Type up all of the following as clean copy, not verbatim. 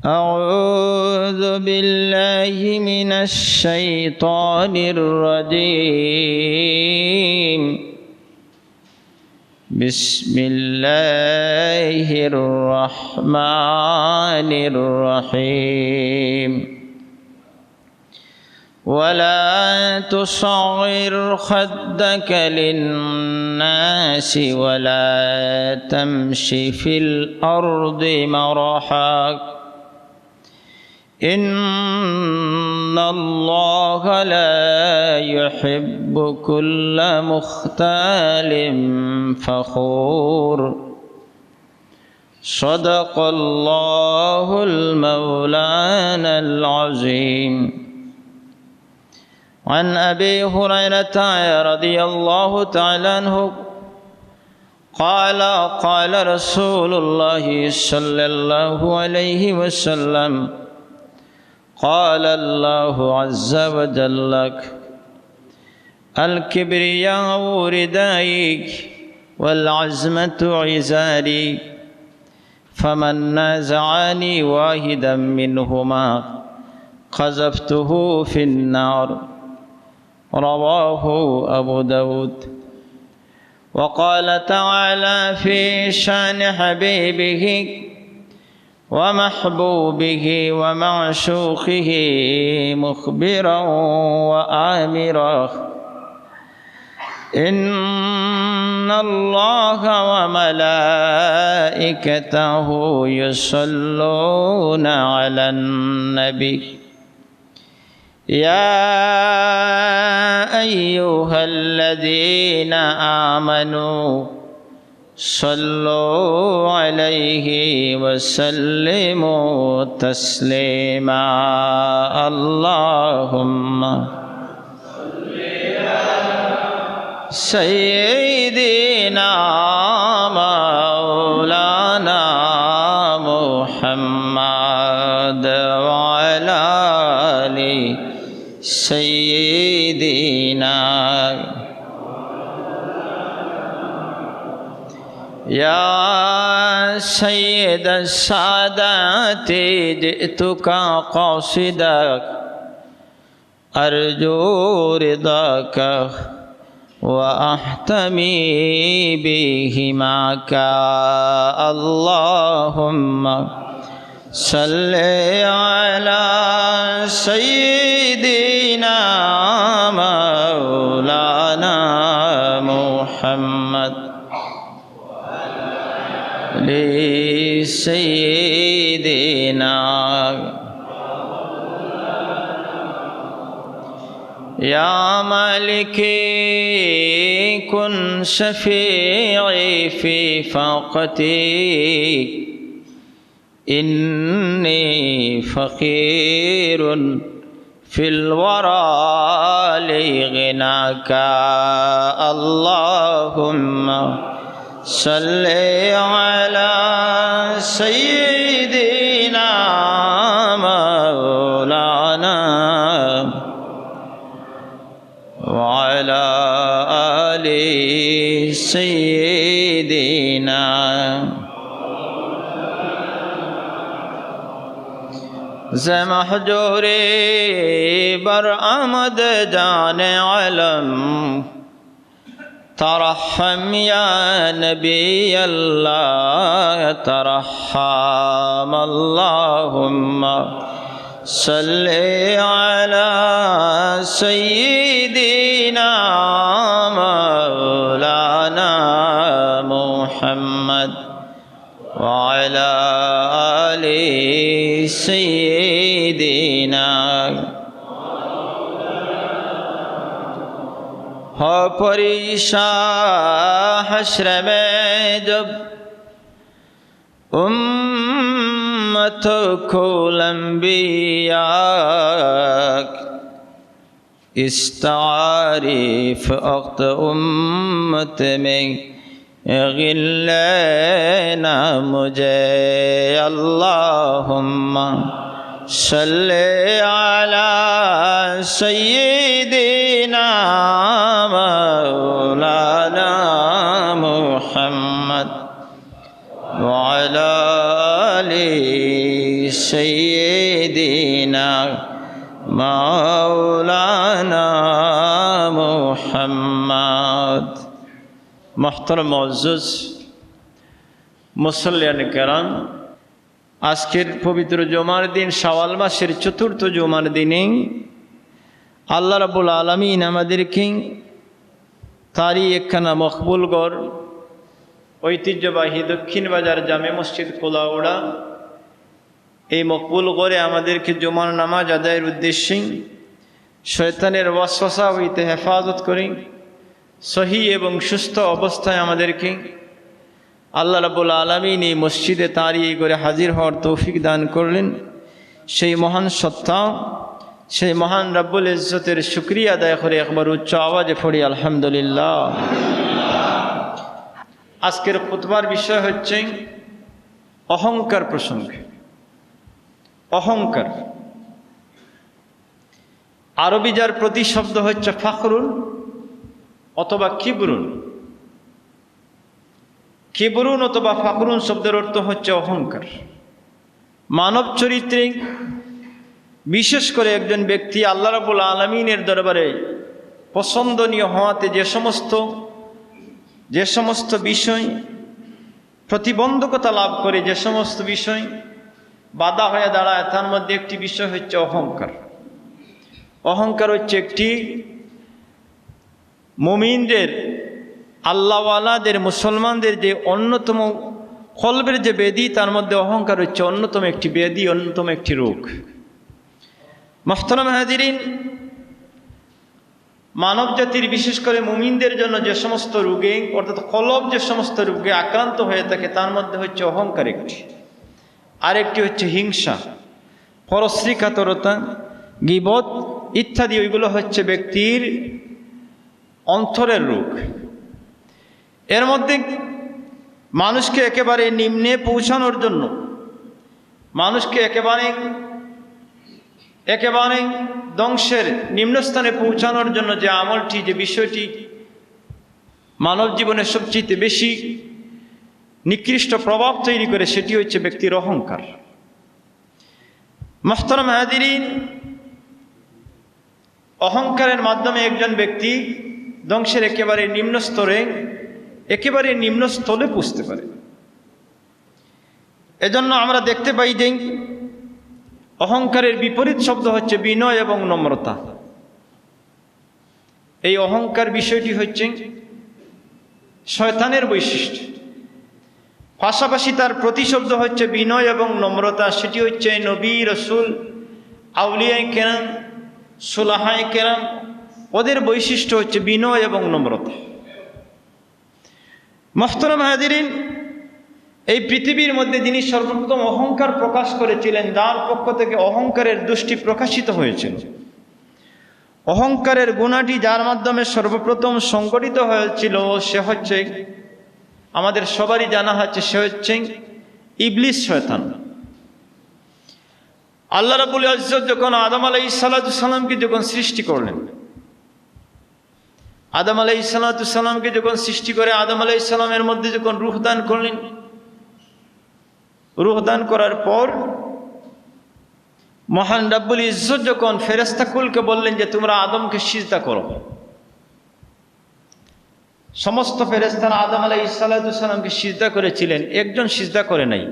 أعوذ بالله من الشيطان الرجيم بسم الله الرحمن الرحيم ولا تصعر خدك للناس ولا تمش في الأرض مرحا إن الله لا يحب كل مختال فخور صدق الله المولانا العظيم. عن أبي هريرة رضي الله تعالى عنه قال قال رسول الله صلى الله عليه وسلم قال الله عز وجل الكبرياء ردائي والعزمة عزاري فمن نازعني واحدا منهما قذفته في النار رواه أبو داود. وقال تعالى في شان حبيبه ومحبوبه ومعشوقه مخبرا وآمرا إن الله وملائكته يصلون على النبي يا أيها الذين آمنوا صلوا عليه وسلموا تسليما اللهم صل على سيدنا مولانا محمد وعلى آل سيدنا يا سيد السادات جئتك قاصدا أرجو رضاك وأحتمي بهماك اللهم صل على سيدنا مولانا محمد لسيدنا يا مالكي كن شفيعي في فاقتي إني فقير في الورى لغناك اللهم صل على سيدنا مولانا وعلى آل سيدنا زمحجوري برآمد جان علم ترحم يا نبي الله ترحم اللهم صل على سيدنا مولانا محمد وعلى آل سيدنا हो परेशान हश्र में जब उम्मत को लंबिया इस तारीफ अख्त उम्मत में गिल्लेना मुझे अल्लाहुम्मा सल्ले अला सय्यिदिना मौलाना मुहम्मद व अला आलि سيدنا مولانا محمد محترم معزز মুসল্লিয়ান কেরাম, আজকের পবিত্র জুমার দিন, শাওয়াল মাসের চতুর্থ জুমার দিনে আল্লাহ রাব্বুল আলামিন আমাদেরকে তারই একখানা মকবুল গড়, ঐতিহ্যবাহী দক্ষিণ বাজার জামে মসজিদ কোলাউড়া, এই মকবুল গড়ে আমাদেরকে জুমার নামাজ আদায়ের উদ্দেশ্যে শয়তানের ওয়াসওয়াসা হইতে হেফাজত করে সহি এবং সুস্থ অবস্থায় আমাদেরকে আল্লাহ রাব্বুল আলামিন এই মসজিদে তাঁরই করে হাজির হওয়ার তৌফিক দান করলেন। সেই মহান সত্তা, সেই মহান রব্বুল ইজ্জতের শুকরিয়া আদায় করে একবার উচ্চ আওয়াজে পড়ি আলহামদুলিল্লাহ। আজকের খুতবার বিষয় হচ্ছে অহংকার প্রসঙ্গে। অহংকার আরবি যার প্রতিশব্দ হচ্ছে ফাখরুন অথবা কিবরুন। কিবরুন অথবা ফাখরুন শব্দের অর্থ হচ্ছে অহংকার। মানব চরিত্রে বিশেষ করে একজন ব্যক্তি আল্লাহ রাব্বুল আলামিনের দরবারে পছন্দনীয় হওয়াতে যে সমস্ত বিষয় প্রতিবন্ধকতা লাভ করে, যে সমস্ত বিষয় বাধা হয়ে দাঁড়ায়, তার মধ্যে একটি বিষয় হচ্ছে অহংকার। অহংকার হচ্ছে একটি মুমিনদের, আল্লাহওয়ালাদের, মুসলমানদের যে অন্যতম কলবের যে ব্যাধি, তার মধ্যে অহংকার হচ্ছে অন্যতম একটি ব্যাধি, অন্যতম একটি রোগ। মুহতারাম হাজিরিন, মানব জাতির বিশেষ করে মুমিনদের জন্য যে সমস্ত রোগে, অর্থাৎ কলব যে সমস্ত রোগে আক্রান্ত হয়ে থাকে, তার মধ্যে হচ্ছে অহংকার একটি, আরেকটি হচ্ছে হিংসা, পরশ্রীকাতরতা, গীবত ইত্যাদি। ওইগুলো হচ্ছে ব্যক্তির অন্তরের রোগ। এর মধ্যে মানুষকে একেবারে নিম্নে পৌঁছানোর জন্য, মানুষকে একেবারে ধ্বংসের নিম্নস্থানে পৌঁছানোর জন্য যে আমলটি, যে বিষয়টি মানব জীবনের সবচেয়ে বেশি নিকৃষ্ট প্রভাব তৈরি করে, সেটি হচ্ছে ব্যক্তির অহংকার। মুহতারাম হাজিরিন, অহংকারের মাধ্যমে একজন ব্যক্তি ধ্বংসের একেবারে নিম্ন স্থলে পৌঁছতে পারে। এজন্য আমরা দেখতে পাই যে অহংকারের বিপরীত শব্দ হচ্ছে বিনয় এবং নম্রতা। এই অহংকার বিষয়টি হচ্ছে শয়তানের বৈশিষ্ট্য। পাশাপাশি তার প্রতিশব্দ হচ্ছে বিনয় এবং নম্রতা। সেটি হচ্ছে নবী, রসুল, আউলিয়ায়ে কেরাম, সুলাহায়ে কেরাম, ওদের বৈশিষ্ট্য হচ্ছে বিনয় এবং নম্রতা। মুহতারাম হাজিরিন, এই পৃথিবীর মধ্যে যিনি সর্বপ্রথম অহংকার প্রকাশ করেছিলেন, যার পক্ষ থেকে অহংকারের দৃষ্টি প্রকাশিত হয়েছিল, অহংকারের গুণাটি যার মাধ্যমে সর্বপ্রথম সংগঠিত হয়েছিল, সে হচ্ছে, আমাদের সবারই জানা আছে, সে হচ্ছে ইবলিস, শয়তান। আল্লাহ রাব্বুল ইজ্জত যখন আদম আলাইহিস সালামকে যখন সৃষ্টি করলেন, আদম আলাইহিস সালামকে যখন সৃষ্টি করে আদম আলাইহিস সালামের মধ্যে যখন রূহ দান করলেন, রূহ দান করার পর মহান রাব্বুল ইজ্জত যখন ফেরেশতা কুলকে বললেন যে তোমরা আদমকে সিজদা করো, সমস্ত ফেরেশতারা আদম আলাইহিস সালামকে সিজদা করেছিলেন, একজন সিজদা করে নাই।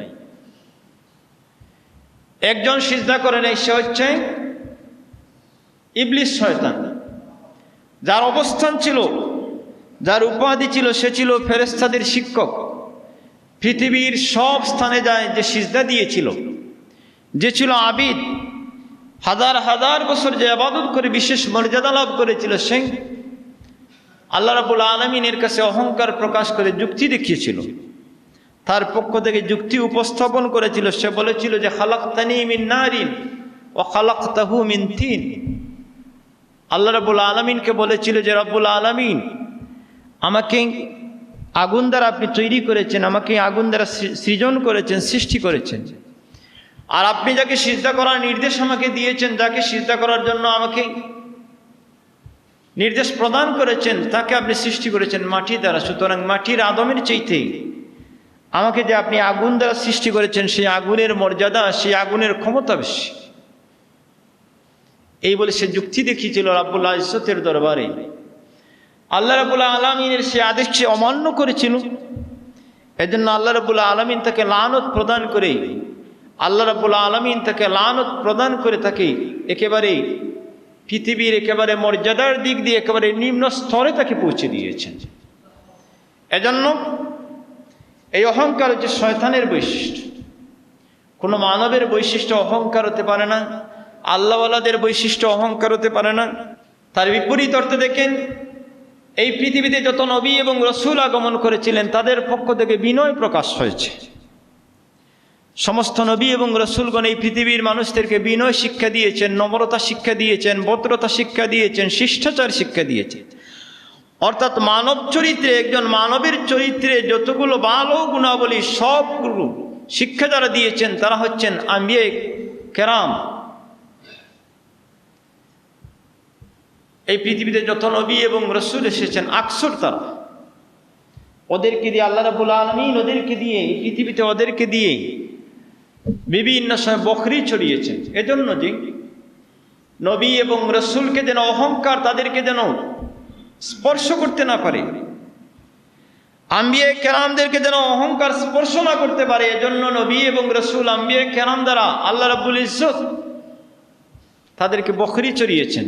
একজন সিজদা করে নাই, সে হচ্ছে ইবলিস, শয়তান। যার অবস্থান ছিল, যার উপাধি ছিল, সে ছিল ফেরেশতাদের শিক্ষক। পৃথিবীর সব স্থানে যায় যে সিজদা দিয়েছিল, যে ছিল আবিদ, হাজার হাজার বছর যে ইবাদত করে বিশেষ মর্যাদা লাভ করেছিল, সে আল্লাহ রাব্বুল আলামিনের কাছে অহংকার প্রকাশ করে যুক্তি দেখিয়েছিল। তার পক্ষ থেকে যুক্তি উপস্থাপন করেছিল। সে বলেছিল যে খালাকতানি মিন নারিন ওয়া খালাকতাহু মিন তিন। আল্লাহ রাব্বুল আলামিনকে বলেছিল যে রাব্বুল আলামিন, আমাকে আগুন দ্বারা আপনি তৈরি করেছেন, আমাকে আগুন দ্বারা সৃজন করেছেন, সৃষ্টি করেছেন, আর আপনি যাকে সিজদা করার নির্দেশ আমাকে দিয়েছেন, যাকে সিজদা করার জন্য আমাকে নির্দেশ প্রদান করেছেন, তাকে আপনি সৃষ্টি করেছেন মাটি দ্বারা। সুতরাং মাটির আদমের চাইতে আমাকে যে আপনি আগুন দ্বারা সৃষ্টি করেছেন সেই আগুনের মর্যাদা, সেই আগুনের ক্ষমতা বেশি। এই বলে সে যুক্তি দেখিয়েছিল রাব্বুল ইজ্জতের দরবারে। আল্লাহ রাব্বুল আলামিনের সে আদেশকে অমান্য করেছিল, এজন্য আল্লাহ রাব্বুল আলামিন তাকে লানত প্রদান করে, আল্লাহ রাব্বুল আলামিন তাকে লানত প্রদান করে তাকে একেবারে পৃথিবীর একেবারে মর্যাদার দিক দিয়ে একেবারে নিম্ন স্তরে তাকে পৌঁছে দিয়েছেন। এজন্য এই অহংকার হচ্ছে শয়তানের বৈশিষ্ট্য। কোনো মানবের বৈশিষ্ট্য অহংকার হতে পারে না, আল্লাহওয়ালাদের বৈশিষ্ট্য অহংকার হতে পারে না। তার বিপরীত অর্থে দেখেন, এই পৃথিবীতে যত নবী এবং রসুল আগমন করেছিলেন তাদের পক্ষ থেকে বিনয় প্রকাশ হয়েছে। সমস্ত নবী এবং রসুলগণ এই পৃথিবীর মানুষদেরকে বিনয় শিক্ষা দিয়েছেন, নম্রতা শিক্ষা দিয়েছেন, ভদ্রতা শিক্ষা দিয়েছেন, শিষ্টাচার শিক্ষা দিয়েছেন। অর্থাৎ মানব চরিত্রে, একজন মানবের চরিত্রে যতগুলো ভালো গুণাবলী সবগুলো শিক্ষা যারা দিয়েছেন তারা হচ্ছেন আম্বিয়া কেরাম। এই পৃথিবীতে যত নবী এবং রসুল এসেছেন আকসর তারা, ওদেরকে দিয়ে আল্লাহ রাব্বুল আলামিন ওদেরকে দিয়ে এই পৃথিবীতে ওদেরকে দিয়ে বিভিন্ন সময় বখরি ছড়িয়েছেন। এজন্য যে নবী এবং রসুলকে যেন অহংকার তাদেরকে যেন স্পর্শ করতে না পারে, আম্বিয়া কেরামদেরকে যেন অহংকার স্পর্শ না করতে পারে, এজন্য নবী এবং রসুল আম্বিয়া কেরাম দ্বারা আল্লাহ রাব্বুল ইজ্জত তাদেরকে বখরি ছড়িয়েছেন।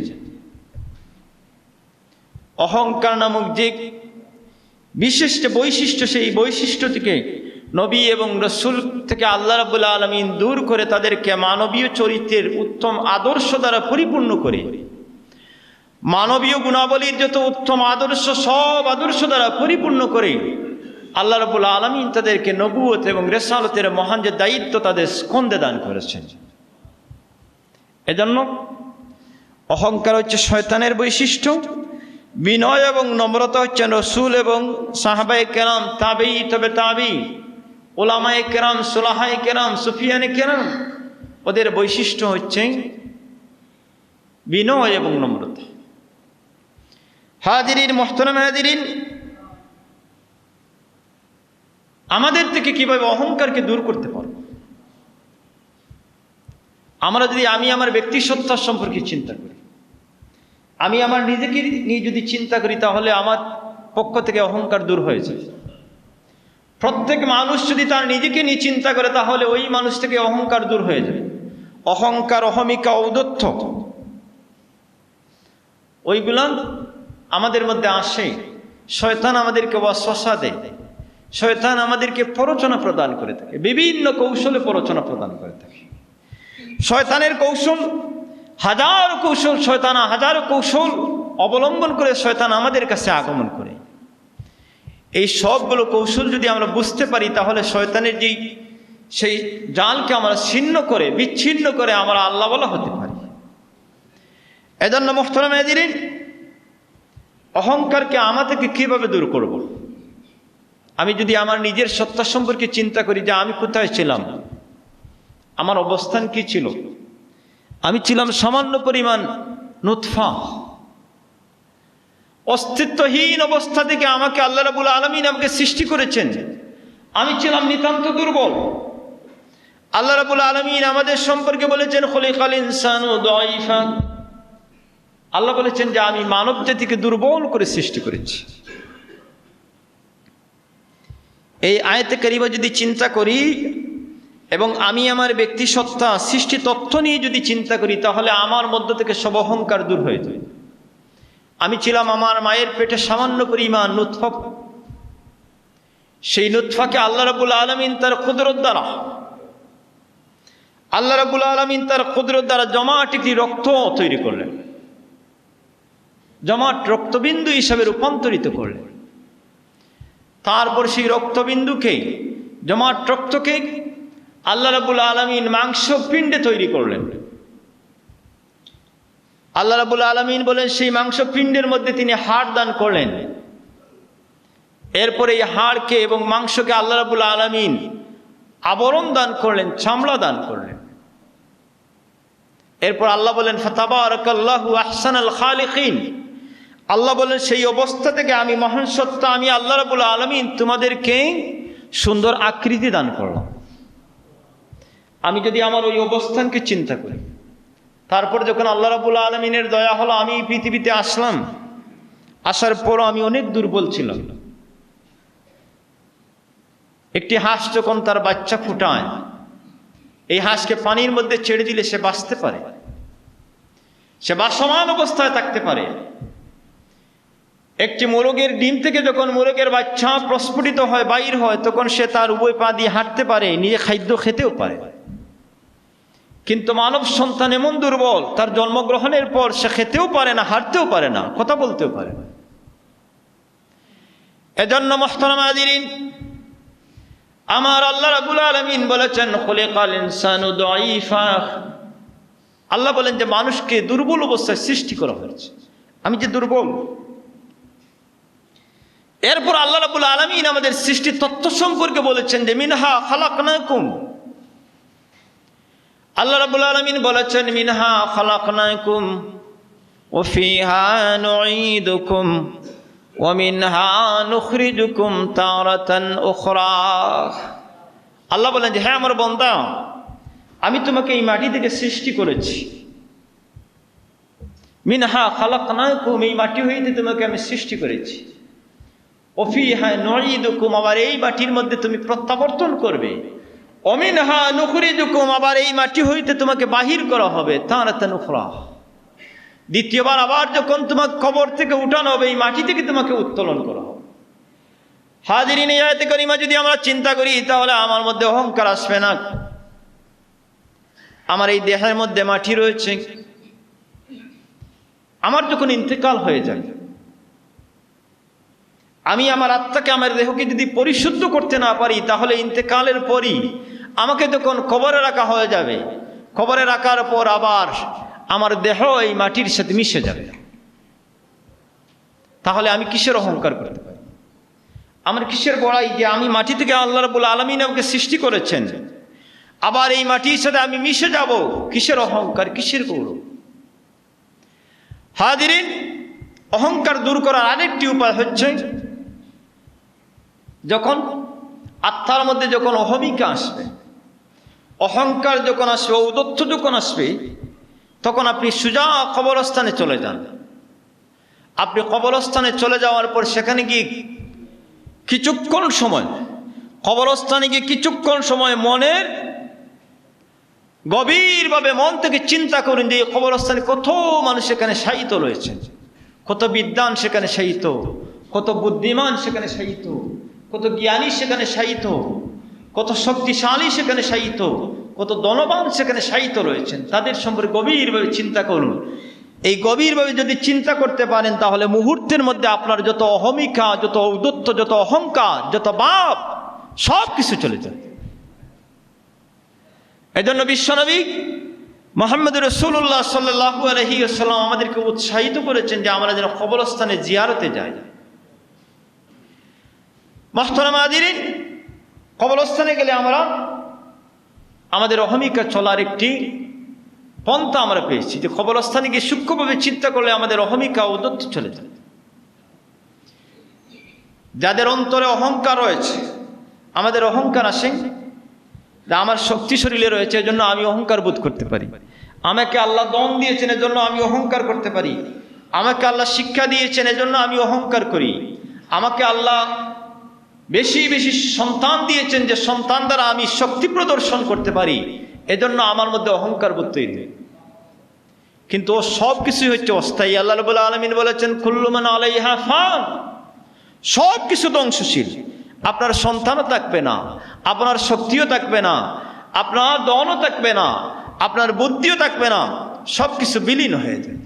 অহংকার নামক যে বিশেষ বৈশিষ্ট্য, সেই বৈশিষ্ট্যটিকে নবী এবং রসুল থেকে আল্লাহ রাব্বুল আলামিন দূর করে তাদেরকে মানবীয় চরিত্রের উত্তম আদর্শ দ্বারা পরিপূর্ণ করে, মানবীয় গুণাবলীর যত উত্তম আদর্শ সব আদর্শ দ্বারা পরিপূর্ণ করে আল্লাহ রাব্বুল আলামিন তাদেরকে নবুয়ত এবং রিসালাতের মহান যে দায়িত্ব তাদের স্কন্ধে দান করেছেন। এজন্য অহংকার হচ্ছে শয়তানের বৈশিষ্ট্য, বিনয় এবং নম্রতা হচ্ছে রসুল এবং সাহাবায়ে কেরাম, তাবেঈ, তবে তাবেঈ, উলামায়ে কেরাম, সুলাহায়ে কেরাম, সুফিয়ানে কেরাম, ওদের বৈশিষ্ট্য হচ্ছে বিনয় এবং নম্রতা। হাজিরিন, মুহতারাম হাজিরিন, আমাদের থেকে কিভাবে অহংকারকে দূর করতে পারব? আমরা যদি আমি আমার ব্যক্তি সত্তা সম্পর্কে চিন্তা করি, আমি আমার নিজেকে নিয়ে যদি চিন্তা করি, তাহলে আমার পক্ষ থেকে অহংকার দূর হয়ে যায়। প্রত্যেক মানুষ যদি তার নিজেকে নিয়ে চিন্তা করে তাহলে ওই মানুষ থেকে অহংকার দূর হয়ে যায়। অহংকার, অহমিকা, ঔদ্ধত্য ওইগুলা আমাদের মধ্যে আসে। শয়তান আমাদেরকে ওয়াসওয়াসা দেয়, শয়তান আমাদেরকে প্ররোচনা প্রদান করে থাকে, বিভিন্ন কৌশলে প্ররোচনা প্রদান করে থাকে। শয়তানের কৌশল হাজার কৌশল, শয়তান হাজারো কৌশল অবলম্বন করে শয়তান আমাদের কাছে আগমন করে। এই সবগুলো কৌশল যদি আমরা বুঝতে পারি তাহলে শয়তানের সেই জালকে আমরা ছিন্ন করে, বিচ্ছিন্ন করে আমরা আল্লাহওয়ালা হতে পারি। এজন্য মুহতারাম হাজিরিন, অহংকারকে আমা থেকে কিভাবে দূর করব? আমি যদি আমার নিজের সত্তা সম্পর্কে চিন্তা করি যে আমি কোথায় ছিলাম, আমার অবস্থান কি ছিল, আমি ছিলাম সামান্য পরিমাণ নুতফা, অস্তিত্বহীন অবস্থা থেকে আমাকে আল্লাহ রাব্বুল আলামিন আমাকে সৃষ্টি করেছেন। আমি ছিলাম নিতান্ত দুর্বল। আল্লাহ রাব্বুল আলামিন আমাদের সম্পর্কে বলেছেন খুলিকাল ইনসানু দাঈফা। আল্লাহ বলেছেন যে আমি মানব জাতিকে দুর্বল করে সৃষ্টি করেছি। এই আয়াতে কারিমা যদি চিন্তা করি এবং আমি আমার ব্যক্তি সত্তা সৃষ্টি তত্ত্ব নিয়ে যদি চিন্তা করি তাহলে আমার মধ্য থেকে সব অহংকার দূর হয়ে যায়। আমি ছিলাম আমার মায়ের পেটে সামান্য পরিমাণ নুতফা। সেই নুতফাকে আল্লাহ রাব্বুল আলামিন তার কুদরত দ্বারা জমাট একটি রক্ত তৈরি করলেন, জমাট রক্তবিন্দু হিসাবে রূপান্তরিত করলেন। তারপর সেই রক্তবিন্দুকে, জমাট রক্তকে আল্লাহ রাব্বুল আলামিন মাংস পিণ্ডে তৈরি করলেন। আল্লাহ রাব্বুল আলামিন বলেন সেই মাংস পিণ্ডের মধ্যে তিনি হাড় দান করলেন। এরপরে এই হাড়কে এবং মাংসকে আল্লাহ রাব্বুল আলামিন আবরণ দান করলেন, চামড়া দান করলেন। এরপর আল্লাহ বলেন ফাতাবারাকাল্লাহু আহসানুল খালিকিন। আল্লাহ বলেন সেই অবস্থা থেকে আমি মহান সত্তা, আমি আল্লাহ রাব্বুল আলামিন তোমাদেরকে সুন্দর আকৃতি দান করলাম। আমি যদি আমার ওই অবস্থানকে চিন্তা করি, তারপর যখন আল্লাহ রাব্বুল আলামিনের দয়া হলো, আমি পৃথিবীতে আসলাম, আসার পরও আমি অনেক দুর্বল ছিলাম। একটি হাঁস যখন তার বাচ্চা ফুটায়, এই হাঁসকে পানির মধ্যে ছেড়ে দিলে সে বাঁচতে পারে, সে বাসমান অবস্থায় থাকতে পারে। একটি মোরগের ডিম থেকে যখন মোরগের বাচ্চা প্রস্ফুটিত হয়, বাইর হয়, তখন সে তার উভয় পা দিয়ে হাঁটতে পারে, নিজে খাদ্য খেতেও পারে। কিন্তু মানব সন্তান এমন দুর্বল, তার জন্মগ্রহণের পর সে খেতেও পারে না, হাঁটতেও পারে না, কথা বলতেও পারে না। এজন্য মুহতারাম হাজিরিন, আমার আল্লাহ রাব্বুল আলামিন বলেছেন খুলিকাল ইনসানু দাঈফা। আল্লাহ বলেন যে মানুষকে দুর্বল অবস্থায় সৃষ্টি করা হয়েছে, আমি যে দুর্বল। এরপর আল্লাহ রাব্বুল আলামিন আমাদের সৃষ্টির তত্ত্ব সম্পর্কে বলেছেন যে মিনহা খালাকনাকুম। আল্লাহ রাব্বুল আলামিন বলেছেন মিনহা খালাকনাকুম ওয়া ফিহা নুঈদুকুম ওয়া মিনহা নুখরিজুকুম তারাতান উখরা। আল্লাহ বলেন যে হ্যাঁ আমার বান্দা, আমি তোমাকে এই মাটি থেকে সৃষ্টি করেছি। মিনহা খালাকনাকুম, এই মাটি হইতে তোমাকে আমি সৃষ্টি করেছি। ওয়া ফিহা নুঈদুকুম, আবার এই মাটির মধ্যে তুমি প্রত্যাবর্তন করবে। ওয়া মিনহা নুখরিজুকুম, আবার এই মাটি হইতে তোমাকে বাহির করা হবে তারাতান উখরা। দ্বিতীয়বার আবার যখন তোমাকে কবর থেকে উঠানো হবে, এই মাটি থেকে তোমাকে উত্তোলন করা হবে। হাজিরিন, এই আয়াতে কারিমা যদি আমরা চিন্তা করি, তাহলে আমার মধ্যে অহংকার আসবে না। আমার এই দেহের মধ্যে মাটি রয়েছে, আমার যখন ইন্তেকাল হয়ে যায়, আমি আমার আত্মাকে, আমার দেহকে যদি পরিশুদ্ধ করতে না পারি, তাহলে ইন্তেকালের পরই আমাকে যখন কবরে রাখা হয়ে যাবে, কবরে রাখার পর আবার আমার দেহ এই মাটির সাথে মিশে যাবে। তাহলে আমি কিসের অহংকার করতে পারি? আমার কিসের বড়াই যে আমি মাটি থেকে আল্লাহ রাব্বুল আলামিন আমাকে সৃষ্টি করেছেন, আবার এই মাটির সাথে আমি মিশে যাব? কিসের অহংকার, কিসের গৌরব? হাজিরিন, অহংকার দূর করার আরেকটি উপায় হচ্ছে, যখন আত্মার মধ্যে যখন অহমিকা আসবে, অহংকার যখন আসবে, ঔদ্ধত্য যখন আসবে, তখন আপনি সোজা কবরস্থানে চলে যান। আপনি কবরস্থানে চলে যাওয়ার পর সেখানে গিয়ে কিছুক্ষণ সময়, কবরস্থানে গিয়ে কিছুক্ষণ সময় মনের গভীরভাবে মন থেকে চিন্তা করুন যে কবরস্থানে কত মানুষ সেখানে শায়িত রয়েছে, কত বিদ্বান সেখানে শায়িত, কত বুদ্ধিমান সেখানে শায়িত, কত জ্ঞানী সেখানে শায়িত, কত শক্তিশালী সেখানে শায়িত, কত ধনবান সেখানে শায়িত রয়েছেন। তাদের সম্পর্কে গভীরভাবে চিন্তা করুন। এই গভীরভাবে যদি চিন্তা করতে পারেন, তাহলে মুহূর্তের মধ্যে আপনার যত অহমিকা, যত ঔদ্ধত্য, যত অহংকার, যত পাপ, সব কিছু চলে যায়। এজন্য বিশ্বনবী মুহাম্মদ রাসূলুল্লাহ সাল্লাল্লাহু আলাইহি ওয়াসাল্লাম আমাদেরকে উৎসাহিত করেছেন যে আমরা যেন কবরস্থানে জিয়ারতে যাই। মুহতারাম হাজিরিন, কবরস্থানে গেলে আমরা আমাদের অহমিকা চলার একটি পন্থা আমরা পেয়েছি, যে কবরস্থানে গিয়ে সূক্ষ্মভাবে চিন্তা করলে আমাদের অহমিকা ঔদ্ধত্য চলে যায়। যাদের অন্তরে অহংকার রয়েছে, আমাদের অহংকার আসে যে আমার শক্তি শরীরে রয়েছে, এজন্য আমি অহংকার বোধ করতে পারি। আমাকে আল্লাহ দম দিয়েছেন, এজন্য আমি অহংকার করতে পারি। আমাকে আল্লাহ শিক্ষা দিয়েছেন, এজন্য আমি অহংকার করি। আমাকে আল্লাহ বেশি বেশি সন্তান দিয়েছেন, যে সন্তান দ্বারা আমি শক্তি প্রদর্শন করতে পারি, এজন্য আমার মধ্যে অহংকার বোধ তৈরি হয়। কিন্তু ও সব কিছুই হচ্ছে অস্থায়ী। আল্লাহ রাব্বুল আলামিন বলেছেন কুল্লু মান আলাইহা ফান, সব কিছু ধ্বংসশীল। আপনার সন্তানও থাকবে না, আপনার শক্তিও থাকবে না, আপনার ধনও থাকবে না, আপনার বুদ্ধিও থাকবে না, সব কিছু বিলীন হয়ে যায়।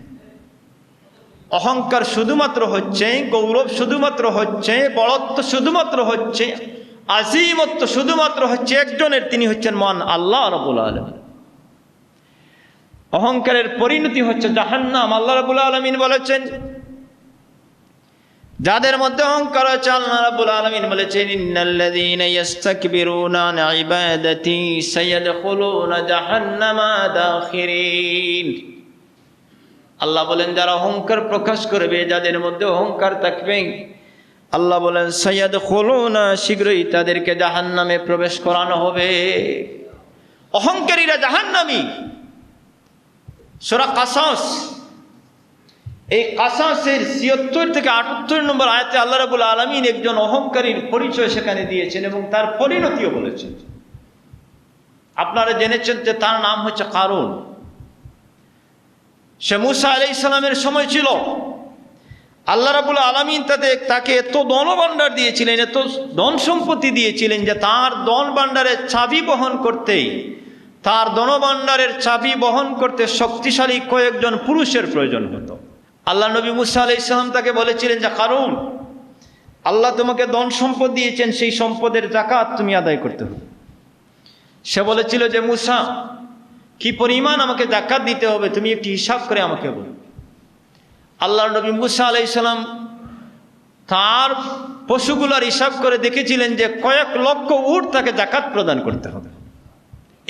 অহংকার শুধুমাত্র হচ্ছে, গৌরব শুধুমাত্র হচ্ছে, বড়ত্ব শুধুমাত্র হচ্ছে, আজিমত্ব শুধুমাত্র হচ্ছে একজনের, তিনি হচ্ছেন মহান আল্লাহ রাব্বুল আলামিন। অহংকারের পরিণতি হচ্ছে জাহান্নাম। আল্লাহ রাব্বুল আলামিন বলেছেন যাদের মধ্যে অহংকার আছে, আল্লাহ রাব্বুল আলামিন বলেছেন ইন্নাল্লাযীনা ইস্তাকবিরুনা আন ইবাদাতি সায়াদখুলুনা জাহান্নামা দাখিরিন। আল্লাহ বলেন যারা অহংকার প্রকাশ করবে, যাদের মধ্যে অহংকার থাকবে, আল্লাহ বলেন সায়াদখুলুনা, শীঘ্রই তাদেরকে জাহান্নামে প্রবেশ করানো হবে। অহংকারীরা জাহান্নামী। সূরা কাসাস, এই কাসাসের ৭৬ থেকে ৭৮ নম্বর আয়াতে আল্লাহ রাব্বুল আলামিন একজন অহংকারীর পরিচয় সেখানে দিয়েছেন এবং তার পরিণতিও বলেছেন। আপনারা জেনেছেন যে তার নাম হচ্ছে কারুন। সে মূসা আলাইহিস সালামের সময় ছিল। আল্লাহ রাব্বুল আলামিন তাকে এত ধনভাণ্ডার দিয়েছিলেন, এত ধন সম্পত্তি দিয়েছিলেন যে তার ধন ভাণ্ডারের চাবি বহন করতে, তার ধনভাণ্ডারের চাবি বহন করতে শক্তিশালী কয়েকজন পুরুষের প্রয়োজন হতো। আল্লাহ নবী মূসা আলাইহিস সালাম তাকে বলেছিলেন যে কারুন, আল্লাহ তোমাকে ধন সম্পদ দিয়েছেন, সেই সম্পদের যাকাত তুমি আদায় করতে হবে। সে বলেছিল যে মূসা, কি পরিমাণ আমাকে যাকাত দিতে হবে তুমি একটি হিসাব করে আমাকে বলো। আল্লাহ নবী মূসা আলাইহিস সালাম তার পশুগুলার হিসাব করে দেখেছিলেন যে কয়েক লক্ষ উট তাকে যাকাত প্রদান করতে হবে।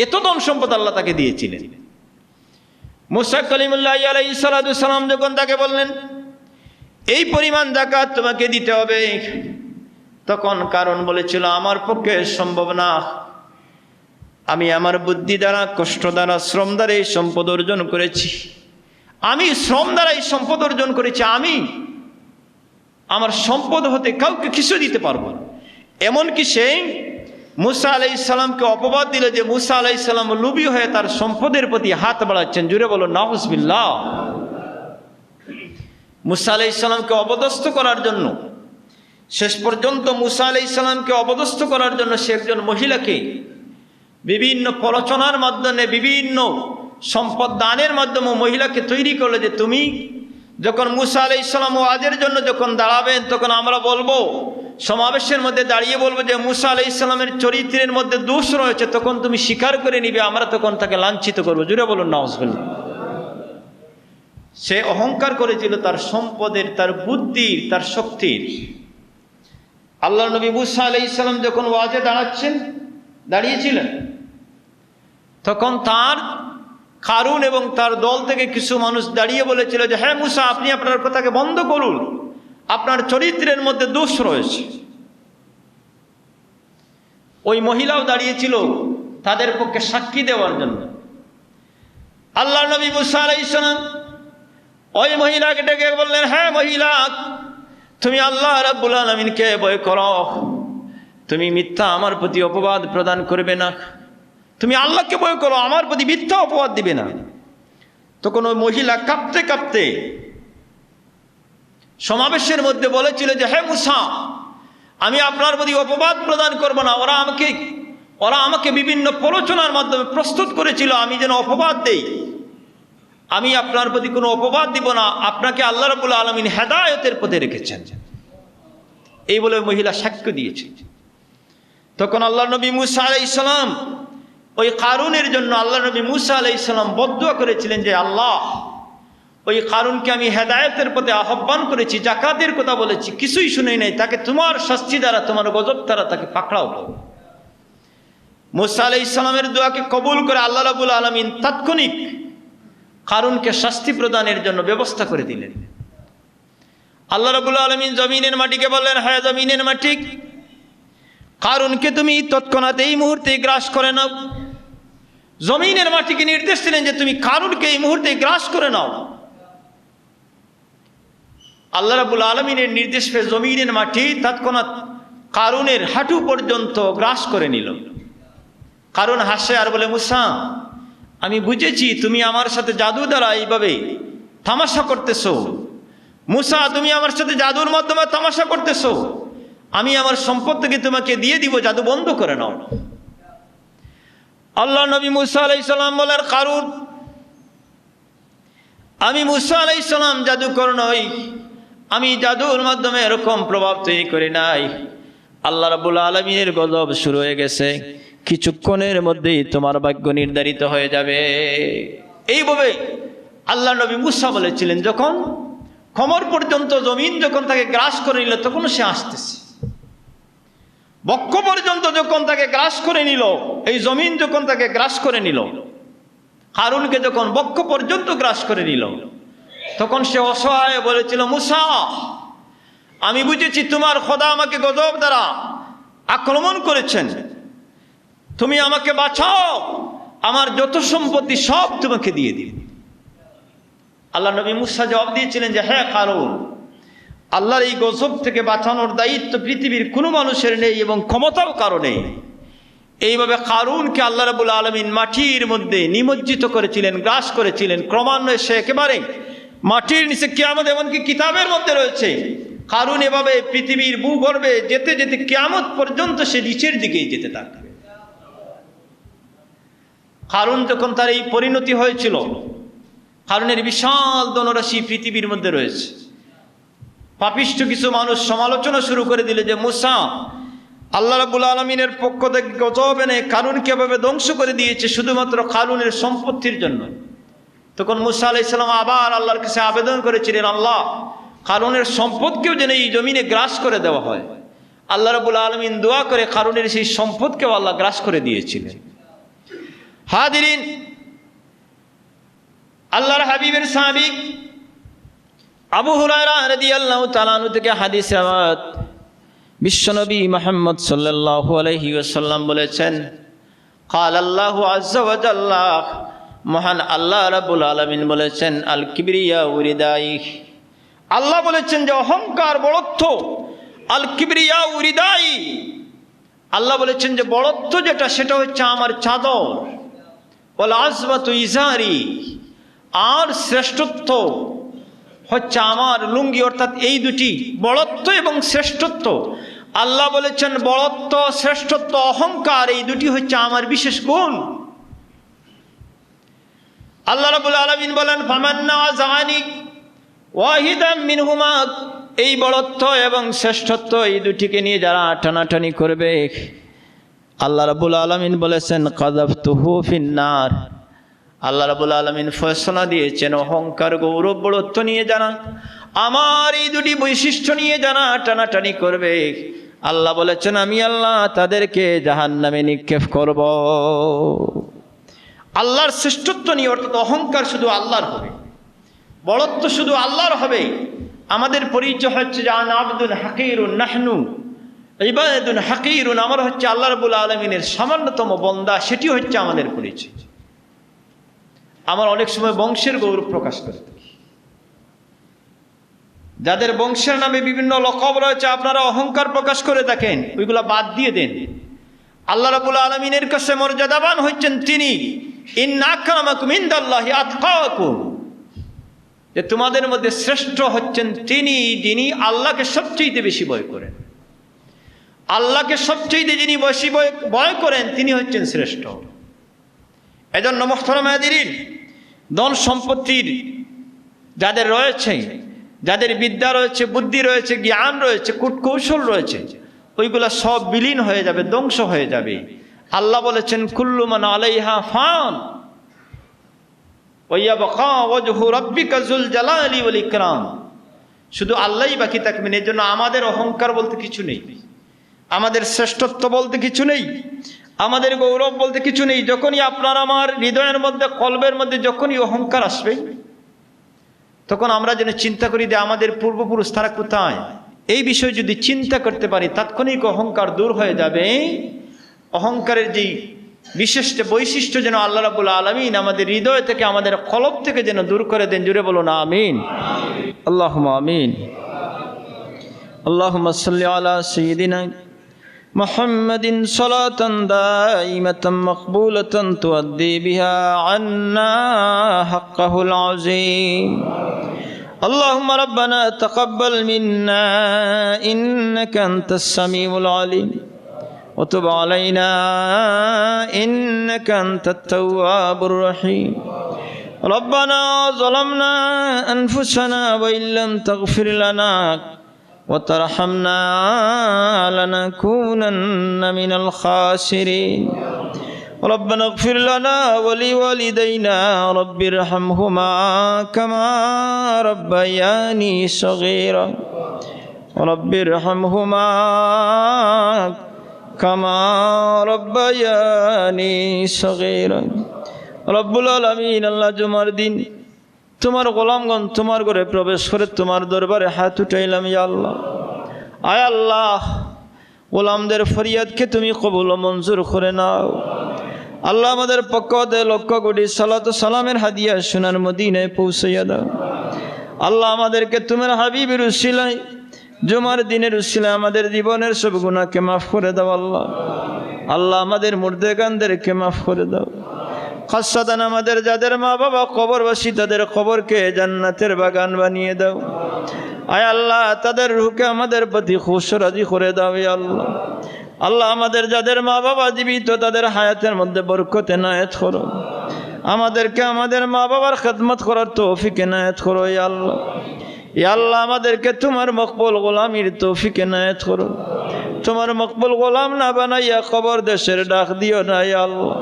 এত ধন সম্পদ আল্লাহ তাকে দিয়েছিলেন। মূসা কালিমুল্লাহ আলাইহিস সালাম যখন তাকে বললেন এই পরিমাণ যাকাত তোমাকে দিতে হবে, তখন কারণ বলেছিল আমার পক্ষে সম্ভব না, আমি আমার বুদ্ধি দ্বারা, কষ্ট দ্বারা, শ্রম দ্বারা এই সম্পদ অর্জন করেছি, আমি শ্রম দ্বারা এই সম্পদ অর্জন করেছি, আমি আমার সম্পদ হতে কাউকে কিছু দিতে পারবো না। এমনকি সে মূসা আলাইহিস সালামকে অপবাদ দিল যে মূসা আলাইহিস সালাম লোভী হয়ে তার সম্পদের প্রতি হাত বাড়াচ্ছেন। জুড়ে বলো নাউজুবিল্লাহ। মূসা আলাইহিস সালামকে অপদস্থ করার জন্য, শেষ পর্যন্ত মূসা আলাইহিস সালামকে অপদস্থ করার জন্য সে একজন মহিলাকে বিভিন্ন প্ররোচনার মাধ্যমে, বিভিন্ন সম্পদ দানের মাধ্যমে মহিলাকে তৈরি করলো যে তুমি যখন মূসা আলাইহিস সালাম ওয়াজের জন্য যখন দাঁড়াবেন তখন আমরা বলবো, সমাবেশের মধ্যে দাঁড়িয়ে বলবো যে মূসা আলাইহিস সালামের চরিত্রের মধ্যে দোষ রয়েছে, তখন তুমি স্বীকার করে নিবে, আমরা তখন তাকে লাঞ্ছিত করবো। জুড়ে বলুন নাউজুবিল্লাহ। সে অহংকার করেছিল তার সম্পদের, তার বুদ্ধির, তার শক্তির। আল্লাহ নবী মূসা আলাইহিস সালাম যখন ওয়াজে দাঁড়িয়েছিলেন তখন তার কারুন এবং তার দল থেকে কিছু মানুষ দাঁড়িয়ে বলেছিল যে হ্যাঁ মূসা, আপনি আপনার কথাকে বন্ধ করুন, আপনার চরিত্রের মধ্যে দোষ রয়েছে। ওই মহিলাও দাঁড়িয়েছিল তাদের পক্ষে সাক্ষী দেওয়ার জন্য। আল্লাহ নবী মূসা আলাইহিস সালাম ওই মহিলাকে ডেকে বললেন, হ্যাঁ মহিলা, তুমি আল্লাহ রাব্বুল আলামিনকে ভয় করো, তুমি মিথ্যা আমার প্রতি অপবাদ প্রদান করবে না, তুমি আল্লাহকে ভয় করো, আমার প্রতি মিথ্যা অপবাদ দিবে না। তখন ওই মহিলা কাঁপতে কাঁপতে সমাবেশের মধ্যে বলেছিল যে হ্যাঁ মূসা, আমি আপনার প্রতি অপবাদ প্রদান করব না, ওরা আমাকে বিভিন্ন প্ররোচনার মাধ্যমে প্রস্তুত করেছিল আমি যেন অপবাদ দেই, আমি আপনার প্রতি কোনো অপবাদ দিব না, আপনাকে আল্লাহ রাব্বুল আলামিন হেদায়েতের পথে রেখেছেন। এই বলে মহিলা সাক্ষ্য দিয়েছে। তখন আল্লাহ নবী মূসা আলাইহিস সালাম ওই কারুনের জন্য আল্লাহ নবী মূসা আলাইহিস সালাম বদদুয়া করেছিলেন যে আল্লাহ, ওই কারুনকে আমি হেদায়েতের পথে আহ্বান করেছি, যাকাতের কথা বলেছি, কিছুই শুনেই নাই, তাকে তোমার শাস্তি দ্বারা, তোমার গজব দ্বারা তাকে পাকড়াও করো। মূসা আলাইহিস সালামের দোয়াকে কবুল করে আল্লাহ রাব্বুল আলামিন তাৎক্ষণিক কারুনকে শাস্তি প্রদানের জন্য ব্যবস্থা করে দিলেন। আল্লাহ রাব্বুল আলামিন জমিনের মাটিকে বললেন, হ্যাঁ জমিনের মাটি, কারুনকে তুমি তৎক্ষণাৎ এই মুহূর্তে গ্রাস করে নাও। জমিনের মাটিকে নির্দেশ দিলেন যে তুমি কারুনকে এই মুহূর্তে গ্রাস করে নাও। আল্লাহ রাব্বুল আলামিনের নির্দেশ পেয়ে জমিনের মাটি তৎক্ষণাৎ কারুনের হাঁটু পর্যন্ত গ্রাস করে নিল। কারুন হাসে আর বলে, মূসা, আমি বুঝেছি তুমি আমার সাথে জাদু দ্বারা এইভাবে তামাশা করতেছো। মূসা, তুমি আমার সাথে জাদুর মাধ্যমে তামাশা করতেছো, আমি আমার সম্পদ থেকে তোমাকে দিয়ে দিব, জাদু বন্ধ করে নাও। আল্লাহ নবী মূসা আলাইহিস সালাম বলেন, কারুন, আমি মূসা আলাইহিস সালাম জাদুকর নই, আমি জাদুর মাধ্যমে এরকম প্রভাব তৈরি করি নাই। আল্লাহ রাব্বুল আলামিনের গজব শুরু হয়ে গেছে, কিছুক্ষণের মধ্যেই তোমার ভাগ্য নির্ধারিত হয়ে যাবে। এইভাবে আল্লাহ নবী মূসা বলেছিলেন। যখন কোমর পর্যন্ত জমিন যখন তাকে গ্রাস করে নিল তখন সে আসতেছে। বক্ষ পর্যন্ত যখন তাকে গ্রাস করে নিল, এই জমিন যখন তাকে গ্রাস করে নিল, কারুনকে যখন বক্ষ পর্যন্ত গ্রাস করে নিল, তখন সে অসহায় বলেছিল, মূসা, আমি বুঝেছি তোমার খোদা আমাকে গজব দ্বারা আক্রমণ করেছেন, তুমি আমাকে বাঁচাও, আমার যত সম্পত্তি সব তোমাকে দিয়ে দিই। আল্লাহ নবী মুসা জবাব দিয়েছিলেন যে হ্যাঁ কারুন, আল্লাহর এই গজব থেকে বাঁচানোর দায়িত্ব পৃথিবীর কোনো মানুষের নেই এবং ক্ষমতাও কারো নেই। এইভাবে কারুনকে আল্লাহ রাব্বুল আলামিন মাটির মধ্যে নিমজ্জিত করেছিলেন, গ্রাস করেছিলেন। ক্রমান্বয়ে সে একেবারে মাটির নিচে, কিয়ামত এমনকি কিতাবের মধ্যে রয়েছে, কারুন এভাবে পৃথিবীর ভূগর্ভে যেতে যেতে কিয়ামত পর্যন্ত সে নিচের দিকেই যেতে থাকবে। কারুন যখন তার এই পরিণতি হয়েছিল, কারুনের বিশাল ধনরাশি পৃথিবীর মধ্যে রয়েছে। পাপিষ্ঠ কিছু মানুষ সমালোচনা শুরু করে দিল যে মুসা আল্লাহ রাব্বুল আলামিনের পক্ষ থেকে গজব এনে কারুনকে এভাবে ধ্বংস করে দিয়েছে শুধুমাত্র কারুনের সম্পত্তির জন্য। তখন মুসা আলাইহিস সালাম আবার আল্লাহর কাছে আবেদন করেছিলেন, আল্লাহ কারুনের সম্পদকেও যেন এই জমিনে গ্রাস করে দেওয়া হয়। আল্লাহ রাব্বুল আলামিন দোয়া করে কারুনের সেই সম্পদকেও আল্লাহ গ্রাস করে দিয়েছিলেন। হাজিরিন, আল্লাহর হাবিবের সাহাবী আবু হুরায়রা রাদিয়াল্লাহু তাআলা আনহু থেকে হাদিস রওয়ায়াত, বিশ্বনবী মুহাম্মদ সাল্লাল্লাহু আলাইহি ওয়াসাল্লাম বলেছেন, قال الله عز وجل, মহান আল্লাহ রাব্বুল আলামিন বলেছেন, আল কিবরিয়া উরিদাই, আল্লাহ বলেছেন যে অহংকার বড়ত্ব, আল কিবরিয়া উরিদাই, আল্লাহ বলেছেন যে বড়ত্ব যেটা সেটা হচ্ছে আমার চাদর, ওয়াল আজমাতু ইজারি, আর শ্রেষ্ঠত্ব হচ্ছে আমার লুঙ্গি। অর্থাৎ এই দুটি, বড়ত্ব এবং শ্রেষ্ঠত্ব, আল্লাহ বলেছেন বড়ত্ব, শ্রেষ্ঠত্ব, অহংকার, এই দুটি হচ্ছে আমার বিশেষ গুণ। আল্লাহ রাব্বুল আলামিন বলেন, ফামান্না জানি ওয়াহিদাম মিনহুমা, এই বড়ত্ব এবং শ্রেষ্ঠত্ব এই দুটিকে নিয়ে যারা টানাটানি করবে, আল্লাহ রাব্বুল আলামিন বলেছেন কাযাফতুহু ফিন্নার, আল্লাহ রাব্বুল আলামিন ফয়সালা দিয়েছেন অহংকার, গৌরব, বড়ত্ব নিয়ে যারা, আমার এই দুটি বৈশিষ্ট্য নিয়ে যারা টানাটানি করবে, আল্লাহ বলেছেন আমি আল্লাহ তাদেরকে জাহান্নামে নিক্ষেপ করব। আল্লাহর শ্রেষ্ঠত্ব নিয়ে, অর্থাৎ অহংকার শুধু আল্লাহর হবে, বড়ত্ব শুধু আল্লাহর হবে। আমাদের পরিচয় হচ্ছে যে আনা আবদুন হাকিরুন নাহনু ইবাদুন হাকিরুন, আমরা হচ্ছে আল্লাহ রাব্বুল আলামিনের সামান্যতম বান্দা, সেটি হচ্ছে আমাদের পরিচয়। আমরা অনেক সময় বংশের গৌরব প্রকাশ করে থাকি, যাদের বংশের নামে বিভিন্ন লকব রয়েছে আপনারা অহংকার প্রকাশ করে থাকেন, ওইগুলা বাদ দিয়ে দেন। আল্লাহ রাব্বুল আলামিনের কাছে মর্যাদাবান হচ্ছেন তিনি, ইন্না আকরামাকুম ইনদাল্লাহি আতকাকুম, যে তোমাদের মধ্যে শ্রেষ্ঠ হচ্ছেন তিনি যিনি আল্লাহকে সবচেয়ে বেশি ভয় করেন। আল্লাহকে সবচেয়ে যিনি বেশি ভয় করেন তিনি হচ্ছেন শ্রেষ্ঠ। এজন্য মুহতারাম হাজিরিন, ধন সম্পত্তির যাদের রয়েছে, যাদের বিদ্যা রয়েছে, বুদ্ধি রয়েছে, জ্ঞান রয়েছে, কূটকৌশল রয়েছে, ওইগুলা সব বিলীন হয়ে যাবে, ধ্বংস হয়ে যাবে। আল্লাহ বলেছেন কুল্লু মান আলাইহা ফান ওয়া ইয়াবকা ওয়াজহু রাব্বিকা যুল জালালি ওয়াল ইকরাম, শুধু আল্লাহই বাকি থাকবেন। এর জন্য আমাদের অহংকার বলতে কিছু নেই, আমাদের শ্রেষ্ঠত্ব বলতে কিছু নেই, আমাদের গৌরব বলতে কিছু নেই। যখনই আপনার আমার হৃদয়ের মধ্যে, কলবের মধ্যে যখনই অহংকার আসবে, তখন আমরা যেন চিন্তা করি যে আমাদের পূর্বপুরুষ তারা কোথায়। এই বিষয়ে যদি চিন্তা করতে পারি, তাৎক্ষণিক অহংকার দূর হয়ে যাবে। অহংকারের যেই বিশেষ বৈশিষ্ট্য যেন আল্লাহ রাব্বুল আলামিন আমাদের হৃদয় থেকে, আমাদের কলব থেকে যেন দূর করে দেন। জুড়ে বলুন আমিন, আল্লাহুম্মা আমিন। আল্লাহুম্মা সাল্লি আলা সাইয়্যিদিনা মুহাম্মাদিন সালাতান দাইমাতান মাকবুলাতান তুআদ্দি বিহা আন্না হাক্কাহুল আযীম। আল্লাহুম্মা রাব্বানা তাকাব্বাল মিন্না ইন্নাকা আনতাস সামিউল আলিম ওয়া তুব আলাইনা ইন্নাকা আনতাত তাওয়াবুর রহিম। রব্বানা যালামনা আনফুসানা ওয়া ইল্লাম তাগফির লানা وترحمنا لنكونن من الخاسرين. ربنا اغفر لنا ولوالدينا رب ارحمهما كما ربياني صغيرا رب ارحمهما كما ربياني صغيرا. রব্বুল আলামিন, আল্লাহ জুমার দিন তোমার গোলামগণ তোমার ঘরে প্রবেশ করে তোমার দরবারে হাত উঠাইলাম। ইয়া আল্লাহ, আয় আল্লাহ গোলামদের ফরিয়াদকে তুমি কবুল ও মঞ্জুর করে নাও। আল্লাহ আমাদের পক্ষ হতে লক্ষ কোটি সালাত ও সালামের হাদিয়া সোনার মদিনায় পৌঁছাইয়া দাও। আল্লাহ আমাদেরকে তোমার হাবিবের উসিলায় জুমার দিনের উসিলায় আমাদের জীবনের সব গুনাহকে মাফ করে দাও। আল্লাহ আল্লাহ আমাদের মুর্দেগানদেরকে মাফ করে দাও। খাসসাতান আমাদের যাদের মা বাবা কবরবাসী তাদের কবরকে জান্নাতের বাগান বানিয়ে দাও। আয় আল্লাহ তাদের রূহকে আমাদের প্রতি খুশ রাজি করে দাও। আল্লাহ আল্লাহ আমাদের যাদের মা বাবা জীবিত তাদের হায়াতের মধ্যে বরকত এনায়েত করো। আমাদেরকে আমাদের মা বাবার খেদমত করার তৌফিক এনায়েত করো। আল্লাহ আল্লাহ আমাদেরকে তোমার মকবুল গোলামির তৌফিক এনায়েত করো। তোমার মকবুল গোলাম না বানাইয়া কবর দেশের ডাক দিও না। আল্লাহ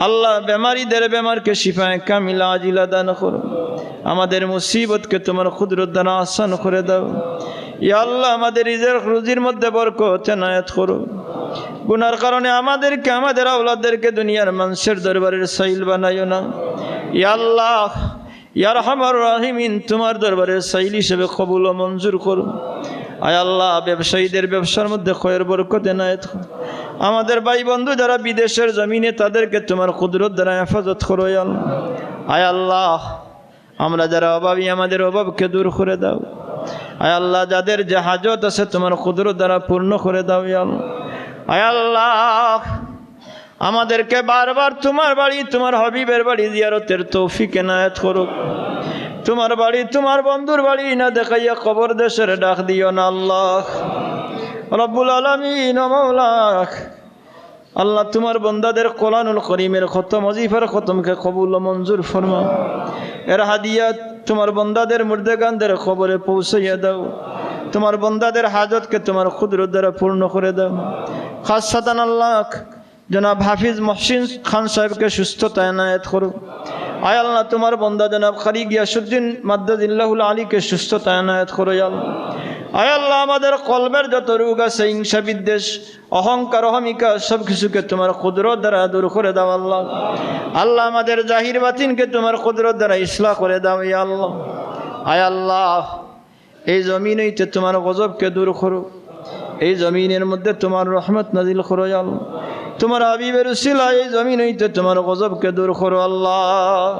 আল্লাহ বেমারিদের বেমারকে শিফায়ে কামিলা আজিলা দান করো। আমাদের মুসিবতকে তোমার কুদরত দ্বারা আসান করে দাও। ইয়া আল্লাহ আমাদের রিজিক রুজির মধ্যে বরকত এনায়েত করো। গুনার কারণে আমাদেরকে আমাদের আওলাদদেরকে দুনিয়ার মানুষের দরবারের সাইল বানাইও না। ইয়া আল্লাহ ইয়া আরহামার রাহিমিন তোমার দরবারের সাইল হিসেবে কবুল ও মঞ্জুর করো। আয় আল্লাহ ব্যবসায়ীদের ব্যবসার মধ্যে খয়ের বরকত এনায়েত করো। আমাদের ভাই বন্ধু যারা বিদেশের জমিনে তাদেরকে তোমার কুদরত দ্বারা হেফাজত করো। আয় আল্লাহ আমরা যারা অভাবী আমাদের অভাবকে দূর করে দাও। আয় আল্লাহ যাদের যে হাজত আছে তোমার কুদরত দ্বারা পূর্ণ করে দাও। আয় আল্লাহ আমাদেরকে বারবার তোমার বাড়ি তোমার হাবিবের বাড়ি জিয়ারতের তৌফিক এনায়েত করো। তোমার বাড়ি তোমার বন্ধুর বাড়ি না দেখাইয়া কবর দেশের ডাক দিও না। আল্লাহ রব্বুল আলামিন ও মাওলা আল্লাহ তোমার বন্দাদের কোরআনুল করিমের খতম ওজিফার খতমকে কবুল ও মঞ্জুর ফরমাও। এর হাদিয়া তোমার বন্দাদের মুর্দেগানদের খবরে পৌঁছাইয়া দাও। তোমার বন্দাদের হাজতকে তোমার কুদরত দ্বারা পূর্ণ করে দাও। খাসসাতান আল্লাহ জনাব হাফিজ মহসিন খান সাহেবকে সুস্থতা এনায়েত করো। আয় আল্লাহ তোমার বন্দা জনাব কারি গিয়াসউদ্দিন মাদ্দাজিল্লাহুল আলীকে সুস্থতা এনায়েত করো। আয় আল্লাহ আমাদের কলবের যত রোগ আছে হিংসা বিদ্বেষ অহংকার অহমিকা সব কিছুকে তোমার কুদরত দ্বারা দূর করে দাও। আল্লাহ আল্লাহ আমাদের জাহির বাতিনকে তোমার কুদরত দ্বারা ইসলাহ করে দাও। আল্লাহ আয় আল্লাহ এই জমিন হইতে তোমার গজবকে দূর করো। এই জমিনের মধ্যে তোমার রহমত নাজিল করো। আল্লাহ তোমার হাবিবের উসিলায় এই জমিন হইতে তোমার গজবকে দূর করো। আল্লাহ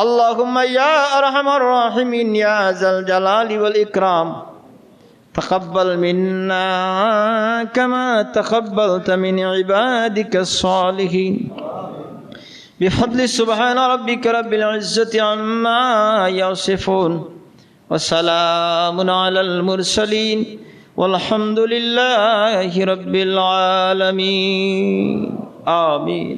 আল্লাহুম্মা ইয়া আরহামার রাহিমিন ইয়া যাল জালালি ওয়াল ইকরাম تقبل منا كما تقبلت من عبادك الصالحين بفضل سبحان ربك رب العزة عما يصفون وسلام على المرسلين والحمد لله رب العالمين آمين.